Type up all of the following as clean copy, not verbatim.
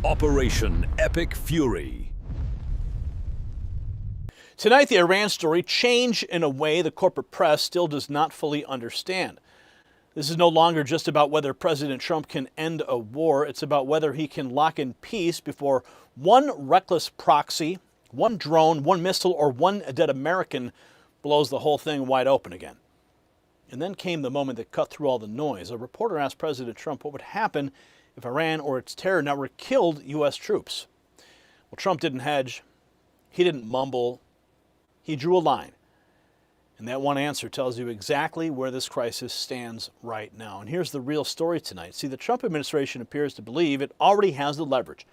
Operation Epic Fury. Tonight, the Iran story changed in a way the corporate press still does not fully understand. This is no longer just about whether President Trump can end a war. It's about whether he can lock in peace before one reckless proxy, one drone, one missile, or one dead American blows the whole thing wide open again. And then came the moment that cut through all the noise. A reporter asked President Trump what would happen if Iran or its terror network killed U.S. troops. Well, Trump didn't hedge. He didn't mumble. He drew a line. And that one answer tells you exactly where this crisis stands right now. And here's the real story tonight. See, the Trump administration appears to believe it already has the leverage.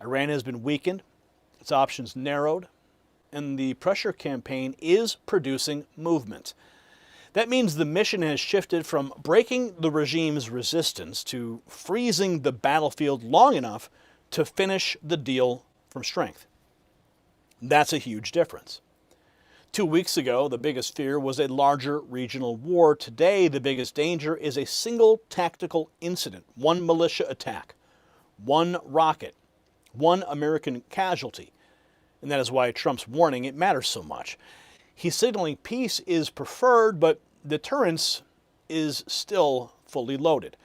Iran has been weakened, its options narrowed, and the pressure campaign is producing movement. That means the mission has shifted from breaking the regime's resistance to freezing the battlefield long enough to finish the deal from strength. That's a huge difference. 2 weeks ago, the biggest fear was a larger regional war. Today, the biggest danger is a single tactical incident, one militia attack, one rocket, one American casualty. And that is why Trump's warning, it matters so much. He's signaling peace is preferred, but deterrence is still fully loaded.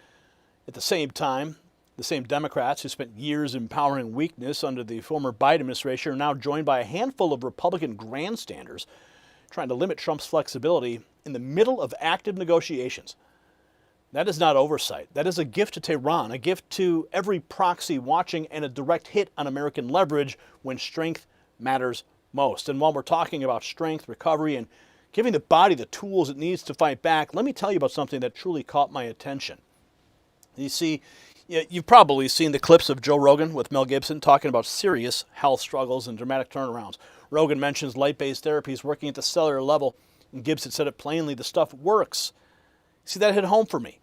At the same time, the same Democrats who spent years empowering weakness under the former Biden administration are now joined by a handful of Republican grandstanders trying to limit Trump's flexibility in the middle of active negotiations. That is not oversight. That is a gift to Tehran, a gift to every proxy watching, and a direct hit on American leverage when strength matters most. And while we're talking about strength, recovery, and giving the body the tools it needs to fight back, let me tell you about something that truly caught my attention. You see, you've probably seen the clips of Joe Rogan with Mel Gibson talking about serious health struggles and dramatic turnarounds. Rogan mentions light-based therapies working at the cellular level, and Gibson said it plainly, the stuff works. See, that hit home for me.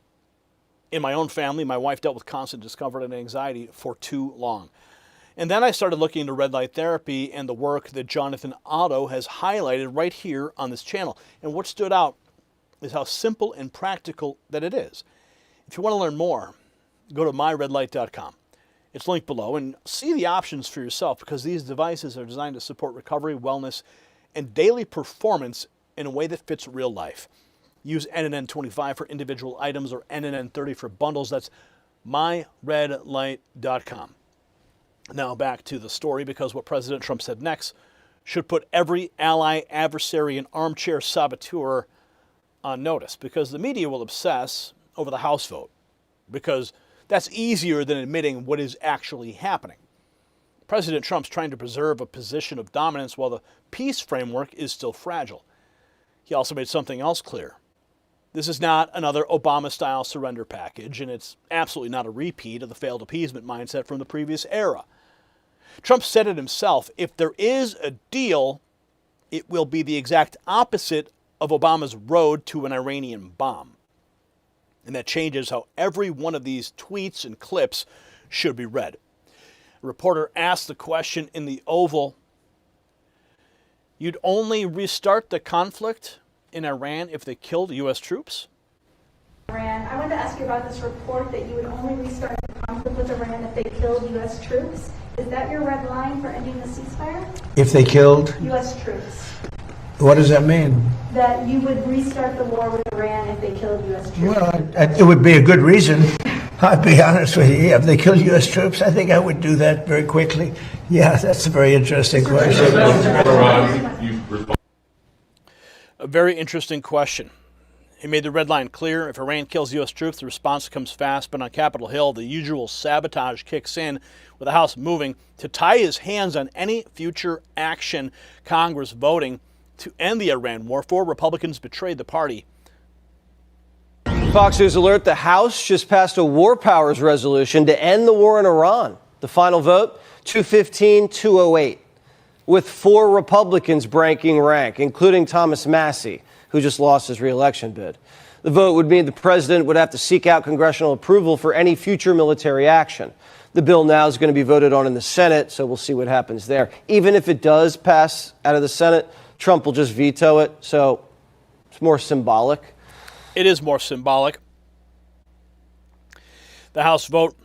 In my own family, my wife dealt with constant discomfort and anxiety for too long. And then I started looking into red light therapy and the work that Jonathan Otto has highlighted right here on this channel. And what stood out is how simple and practical that it is. If you want to learn more, go to myredlight.com. It's linked below, and see the options for yourself, because these devices are designed to support recovery, wellness, and daily performance in a way that fits real life. Use NNN25 for individual items or NNN30 for bundles. That's myredlight.com. Now back to the story, because what President Trump said next should put every ally, adversary, and armchair saboteur on notice, because the media will obsess over the House vote, because that's easier than admitting what is actually happening. President Trump's trying to preserve a position of dominance while the peace framework is still fragile. He also made something else clear. This is not another Obama-style surrender package, and it's absolutely not a repeat of the failed appeasement mindset from the previous era. Trump said it himself, if there is a deal, it will be the exact opposite of Obama's road to an Iranian bomb. And that changes how every one of these tweets and clips should be read. A reporter asked the question in the Oval, you'd only restart the conflict in Iran if they killed U.S. troops? Iran. I wanted to ask you about this report that you would only restart the conflict with Iran if they killed U.S. troops. Is that your red line for ending the ceasefire? If they killed? U.S. troops. What does that mean? That you would restart the war with Iran if they killed U.S. troops. Well, it would be a good reason. I'll be honest with you. If they killed U.S. troops, I think I would do that very quickly. Yeah, that's a very interesting question. A very interesting question. He made the red line clear. If Iran kills U.S. troops, the response comes fast. But on Capitol Hill, the usual sabotage kicks in, with the House moving to tie his hands on any future action, Congress voting to end the Iran war. 4 Republicans betrayed the party. Fox News alert, the House just passed a war powers resolution to end the war in Iran. The final vote, 215-208, with 4 Republicans breaking rank, including Thomas Massie, who just lost his re-election bid. The vote would mean the president would have to seek out congressional approval for any future military action. The bill now is going to be voted on in the Senate, so we'll see what happens there. Even if it does pass out of the Senate, Trump will just veto it, so it's more symbolic. It is more symbolic. The House vote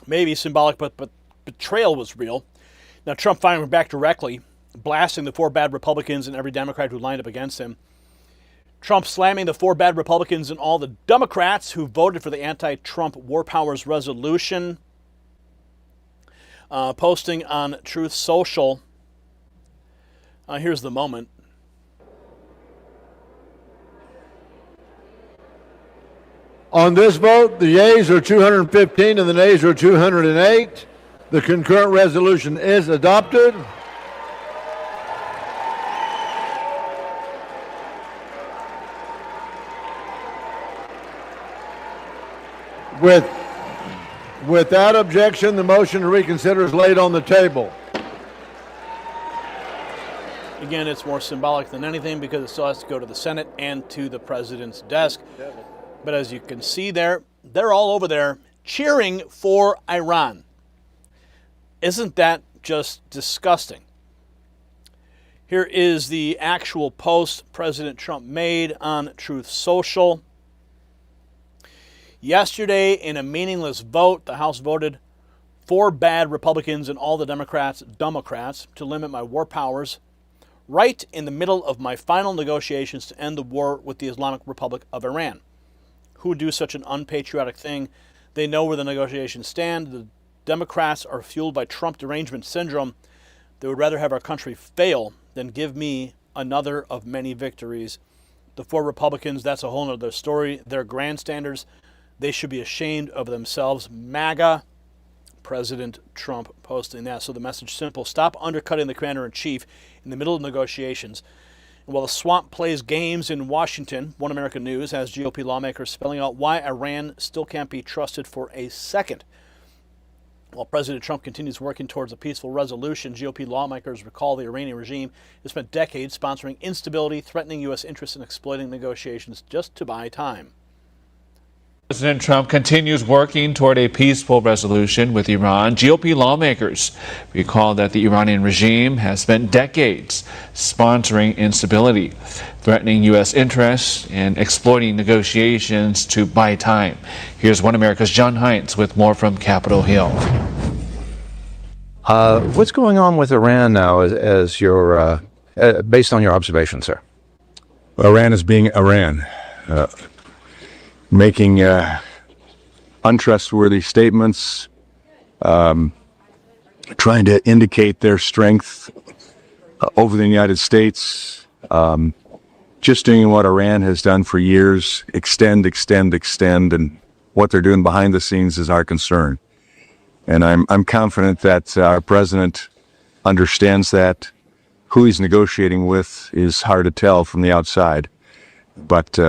may be symbolic, but betrayal was real. Now, Trump firing back directly, blasting the 4 bad Republicans and every Democrat who lined up against him. Trump slamming the 4 bad Republicans and all the Democrats who voted for the anti-Trump War Powers resolution. Posting on Truth Social. Here's the moment. On this vote, the yeas are 215 and the nays are 208. The concurrent resolution is adopted. Without objection, the motion to reconsider is laid on the table. Again, it's more symbolic than anything because it still has to go to the Senate and to the president's desk. But as you can see there, they're all over there cheering for Iran. Isn't that just disgusting? Here is the actual post President Trump made on Truth Social. Yesterday, in a meaningless vote, the House voted 4 bad Republicans and all the Democrats to limit my war powers right in the middle of my final negotiations to end the war with the Islamic Republic of Iran. Who would do such an unpatriotic thing? They know where the negotiations stand. The Democrats are fueled by Trump derangement syndrome. They would rather have our country fail than give me another of many victories. The 4 Republicans, that's a whole other story. They're grandstanders. They should be ashamed of themselves. MAGA, President Trump posting that. So the message simple. Stop undercutting the commander-in-chief in the middle of negotiations. And while the swamp plays games in Washington, One American News has GOP lawmakers spelling out why Iran still can't be trusted for a second. While President Trump continues working towards a peaceful resolution, GOP lawmakers recall the Iranian regime has spent decades sponsoring instability, threatening U.S. interests, and exploiting negotiations just to buy time. President Trump continues working toward a peaceful resolution with Iran. GOP lawmakers recall that the Iranian regime has spent decades sponsoring instability, threatening U.S. interests, and exploiting negotiations to buy time. Here's One America's John Heinz with more from Capitol Hill. What's going on with Iran now as your, based on your observation, sir? Iran is being Iran. Making untrustworthy statements, trying to indicate their strength over the United States, just doing what Iran has done for years, extend, and what they're doing behind the scenes is our concern. And I'm confident that our president understands that. Who he's negotiating with is hard to tell from the outside, but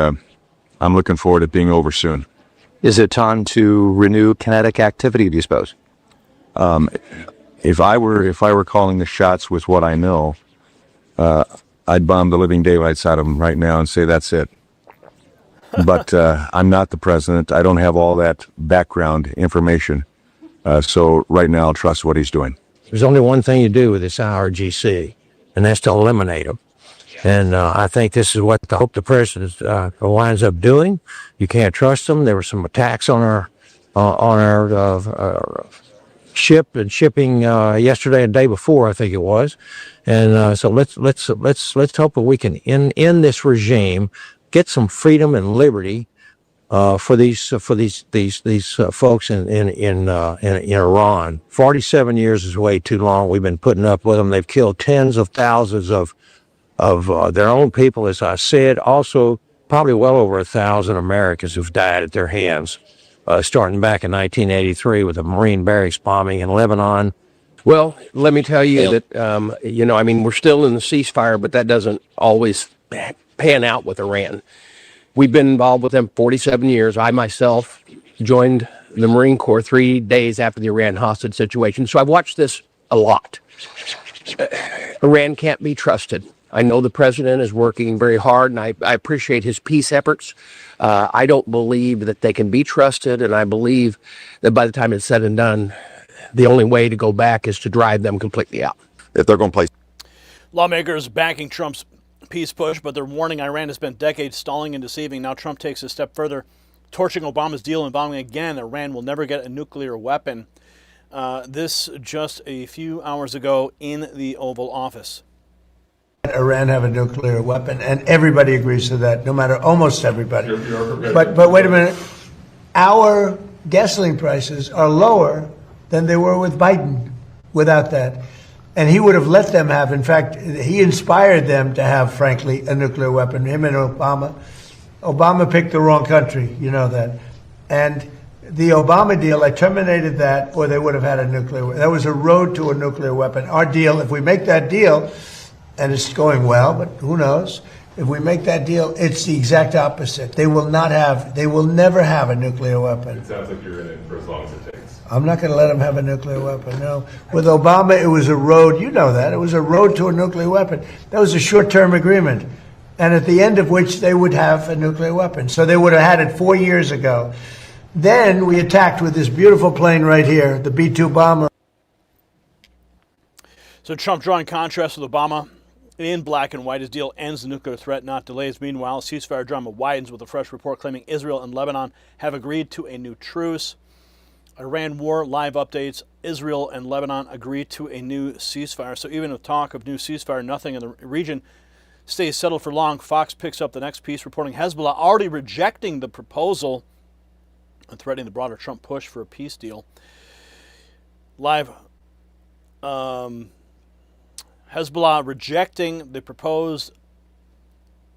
I'm looking forward to it being over soon. Is it time to renew kinetic activity, do you suppose? If I were calling the shots with what I know, I'd bomb the living daylights out of them right now and say that's it. But I'm not the president. I don't have all that background information. So right now I'll trust what he's doing. There's only one thing you do with this IRGC, and that's to eliminate them. And I think this is what I hope the president winds up doing. You can't trust them. There were some attacks on our ship and shipping yesterday and day before, I think it was. And so let's hope that we can end this regime, get some freedom and liberty for these folks in Iran. 47 years is way too long. We've been putting up with them. They've killed tens of thousands of their own people, as I said. Also, probably well over 1,000 Americans who've died at their hands, starting back in 1983 with the Marine barracks bombing in Lebanon. Well, let me tell you that, we're still in the ceasefire, but that doesn't always pan out with Iran. We've been involved with them 47 years. I myself joined the Marine Corps 3 days after the Iran hostage situation, so I've watched this a lot. Iran can't be trusted. I know the president is working very hard, and I appreciate his peace efforts. I don't believe that they can be trusted, and I believe that by the time it's said and done, the only way to go back is to drive them completely out. If they're going to play. Lawmakers backing Trump's peace push, but they're warning Iran has spent decades stalling and deceiving. Now Trump takes a step further, torching Obama's deal and vowing again Iran will never get a nuclear weapon. This just a few hours ago in the Oval Office. Iran have a nuclear weapon, and everybody agrees to that, no matter, almost everybody. But wait a minute. Our gasoline prices are lower than they were with Biden without that. And he would have let them have, in fact, he inspired them to have, frankly, a nuclear weapon, him and Obama. Obama picked the wrong country, you know that. And the Obama deal, I terminated that, or they would have had a nuclear weapon. That was a road to a nuclear weapon. Our deal, if we make that deal, and it's going well, but who knows? If we make that deal, it's the exact opposite. They will never have a nuclear weapon. It sounds like you're in it for as long as it takes. I'm not going to let them have a nuclear weapon, no. With Obama, it was a road, you know that, it was a road to a nuclear weapon. That was a short-term agreement, and at the end of which they would have a nuclear weapon. So they would have had it 4 years ago. Then we attacked with this beautiful plane right here, the B-2 bomber. So Trump drawing contrast with Obama. In black and white, his deal ends the nuclear threat, not delays. Meanwhile, ceasefire drama widens with a fresh report claiming Israel and Lebanon have agreed to a new truce. Iran war live updates. Israel and Lebanon agreed to a new ceasefire. So even with talk of new ceasefire, nothing in the region stays settled for long. Fox picks up the next piece, reporting Hezbollah already rejecting the proposal and threatening the broader Trump push for a peace deal. Live. Hezbollah rejecting the proposed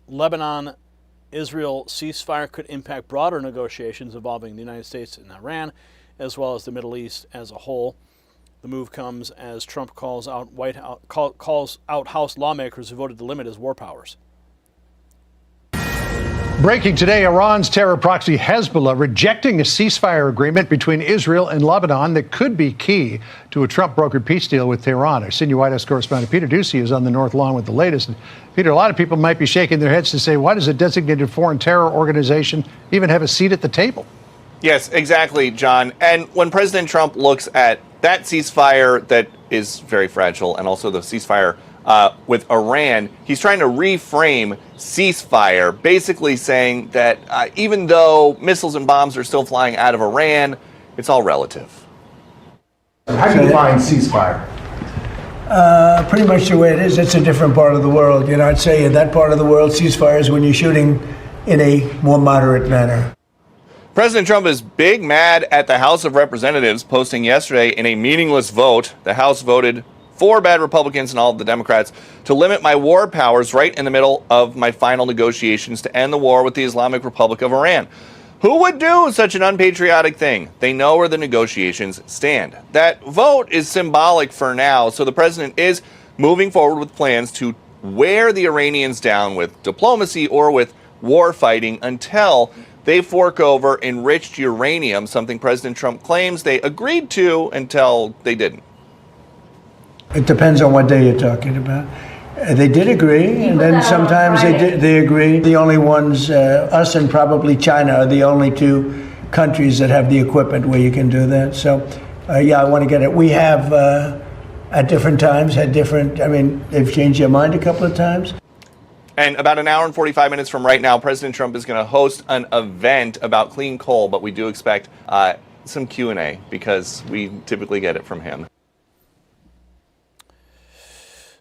Lebanon-Israel ceasefire could impact broader negotiations involving the United States and Iran, as well as the Middle East as a whole. The move comes as Trump calls out House lawmakers who voted to limit his war powers. Breaking today, Iran's terror proxy Hezbollah rejecting a ceasefire agreement between Israel and Lebanon that could be key to a Trump-brokered peace deal with Tehran. Our senior White House correspondent Peter Doocy is on the North Lawn with the latest. And Peter, a lot of people might be shaking their heads to say, why does a designated foreign terror organization even have a seat at the table? Yes, exactly, John. And when President Trump looks at that ceasefire that is very fragile and also the ceasefire with Iran, he's trying to reframe ceasefire, basically saying that even though missiles and bombs are still flying out of Iran, it's all relative. How do you define ceasefire? Pretty much the way it is. It's a different part of the world. You know, I'd say in that part of the world, ceasefire is when you're shooting in a more moderate manner. President Trump is big mad at the House of Representatives, posting yesterday in a meaningless vote. The House voted 4 bad Republicans and all of the Democrats to limit my war powers right in the middle of my final negotiations to end the war with the Islamic Republic of Iran. Who would do such an unpatriotic thing? They know where the negotiations stand. That vote is symbolic for now, so the president is moving forward with plans to wear the Iranians down with diplomacy or with war fighting until they fork over enriched uranium, something President Trump claims they agreed to until they didn't. It depends on what day you're talking about. They did agree, and then sometimes they agree. The only ones, us and probably China, are the only 2 countries that have the equipment where you can do that. So, yeah, I want to get it. We have, at different times, they've changed their mind a couple of times. And about an hour and 45 minutes from right now, President Trump is going to host an event about clean coal, but we do expect some Q&A because we typically get it from him.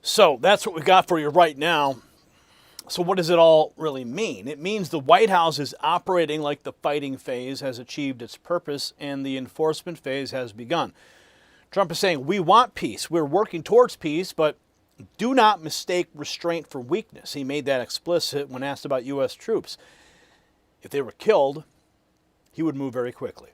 So that's what we got for you right now. So what does it all really mean? It means the White House is operating like the fighting phase has achieved its purpose and the enforcement phase has begun. Trump is saying, we want peace. We're working towards peace, but do not mistake restraint for weakness. He made that explicit when asked about U.S. troops. If they were killed, he would move very quickly.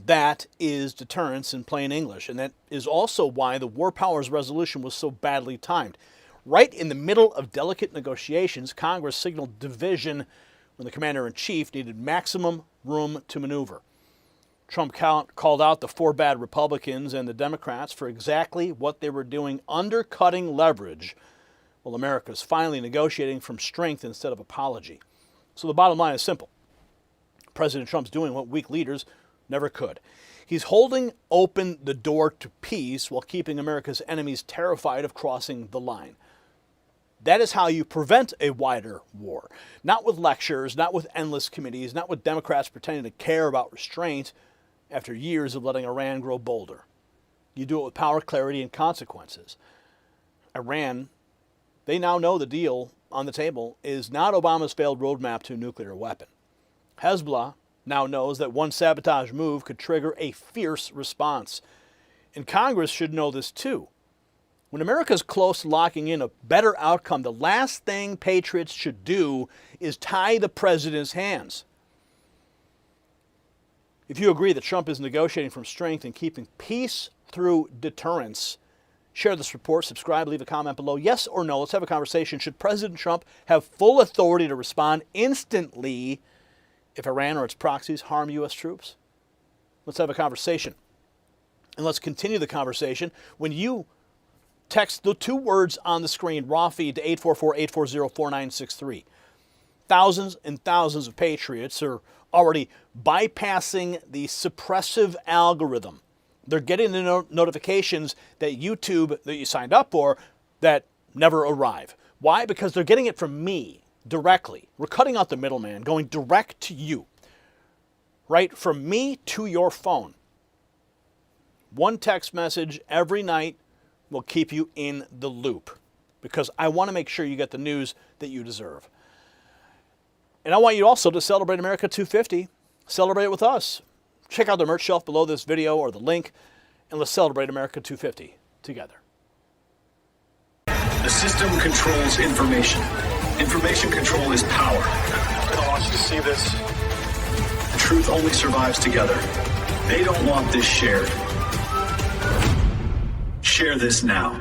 That is deterrence in plain English, and that is also why the War Powers Resolution was so badly timed. Right in the middle of delicate negotiations, Congress signaled division when the commander-in-chief needed maximum room to maneuver. Trump called out the 4 bad Republicans and the Democrats for exactly what they were doing, undercutting leverage, while America is finally negotiating from strength instead of apology. So the bottom line is simple. President Trump's doing what weak leaders never could. He's holding open the door to peace while keeping America's enemies terrified of crossing the line. That is how you prevent a wider war. Not with lectures, not with endless committees, not with Democrats pretending to care about restraint, after years of letting Iran grow bolder. You do it with power, clarity, and consequences. Iran, they now know the deal on the table is not Obama's failed roadmap to a nuclear weapon. Hezbollah now knows that one sabotage move could trigger a fierce response. And Congress should know this too. When America's close to locking in a better outcome, the last thing patriots should do is tie the president's hands. If you agree that Trump is negotiating from strength and keeping peace through deterrence, share this report, subscribe, leave a comment below. Yes or no, let's have a conversation. Should President Trump have full authority to respond instantly if Iran or its proxies harm U.S. troops? Let's have a conversation. And let's continue the conversation when you text the 2 words on the screen, raw feed, to 844-840-4963. Thousands and thousands of patriots are already bypassing the suppressive algorithm. They're getting the notifications that YouTube that you signed up for that never arrive. Why? Because they're getting it from me directly. We're cutting out the middleman, going direct to you. Right? From me to your phone. One text message every night will keep you in the loop because I want to make sure you get the news that you deserve. And I want you also to celebrate America 250. Celebrate it with us. Check out the merch shelf below this video or the link, and let's celebrate America 250 together. The system controls information. Information control is power. I want you to see this. The truth only survives together. They don't want this shared. Share this now.